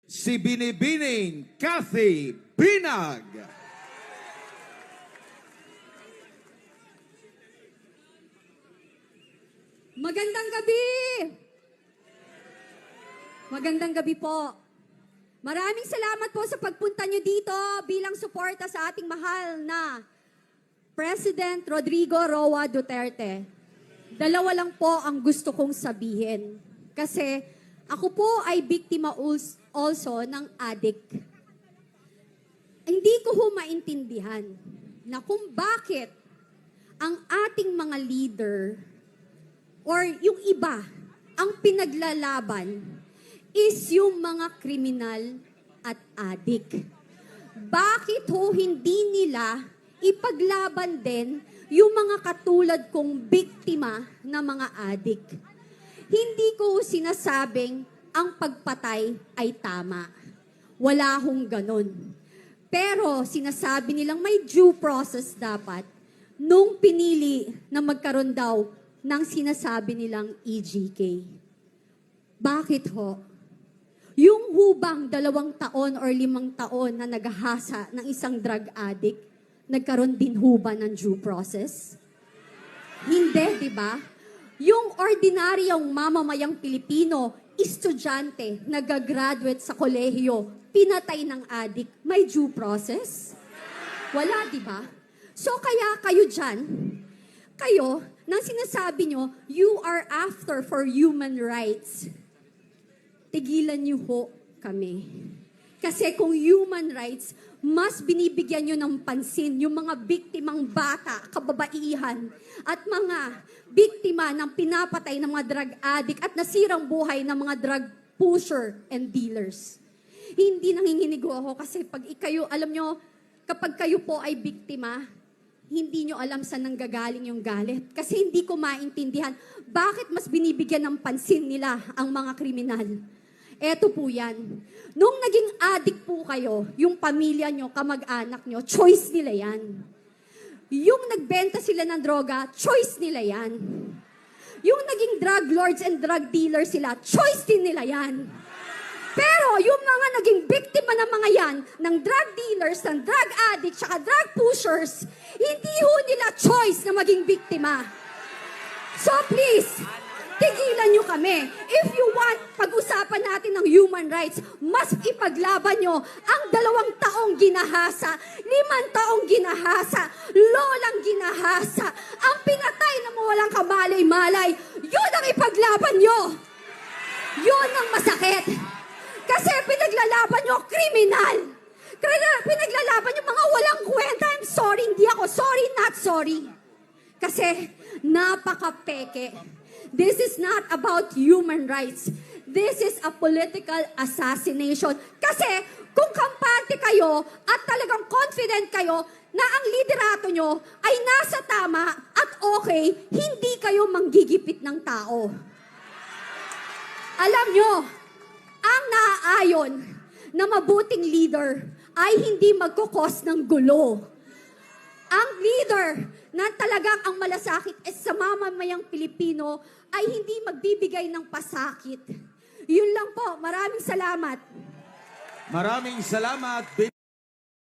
si Binibining Cathy Binag. Magandang gabi! Magandang gabi po. Maraming salamat po sa pagpunta nyo dito bilang suporta sa ating mahal na President Rodrigo Roa Duterte. Dalawa lang po ang gusto kong sabihin. Kasi ako po ay biktima also ng addict. Hindi ko ho maintindihan na kung bakit ang ating mga leader or yung iba ang pinaglalaban is yung mga kriminal at addict. Bakit ho hindi nila ipaglaban din yung mga katulad kong biktima na mga addict? Hindi ko sinasabing ang pagpatay ay tama. Wala hong ganun. Pero sinasabi nilang may due process dapat nung pinili na magkaroon daw ng sinasabi nilang EJK. Bakit ho? Yung hubang 2 taon or 5 taon na naghahasa ng isang drug addict, nagkaroon din huba ng due process? Hindi, di ba? Yung ordinaryong mamamayang Pilipino, estudyante, nagagraduate sa kolehiyo, pinatay ng addict, may due process? Wala, di ba? So kaya kayo dyan, kayo, nang sinasabi nyo, you are after for human rights, tigilan nyo ho kami. Kasi kung human rights, mas binibigyan nyo ng pansin yung mga biktimang bata, kababaihan, at mga biktima ng pinapatay ng mga drug addict at nasirang buhay ng mga drug pusher and dealers. Hindi nanginginig ako kasi pag ikayo, alam nyo, kapag kayo po ay biktima, hindi nyo alam saan nanggagaling yung galit. Kasi hindi ko maintindihan bakit mas binibigyan ng pansin nila ang mga kriminal. Eto po yan. Nung naging addict po kayo, yung pamilya nyo, kamag-anak nyo, choice nila yan. Yung nagbenta sila ng droga, choice nila yan. Yung naging drug lords and drug dealers sila, choice din nila yan. Pero yung mga naging biktima ng mga yan, ng drug dealers, ng drug addicts, saka drug pushers, hindi ho nila choice na maging biktima. So please, tigilan nyo kami. If you want, pag-usapan natin ng human rights, mas ipaglaban nyo ang 2 taong ginahasa, 5 taong ginahasa, lolang ginahasa, ang pinatay na mawalang kamalay-malay, yun ang ipaglaban nyo. Yun ang masakit. Kasi pinaglalaban nyo kriminal. Pinaglalaban nyo mga walang kwenta. I'm sorry, hindi ako sorry, not sorry. Kasi napaka-peke. This is not about human rights. This is a political assassination. Kasi kung kampante kayo at talagang confident kayo na ang liderato nyo ay nasa tama at okay, hindi kayo manggigipit ng tao. Alam nyo, ang naaayon na mabuting leader ay hindi magkukos ng gulo. Ang leader na talagang ang malasakit sa mamamayang Pilipino ay hindi magbibigay ng pasakit. Yun lang po. Maraming salamat. Maraming salamat.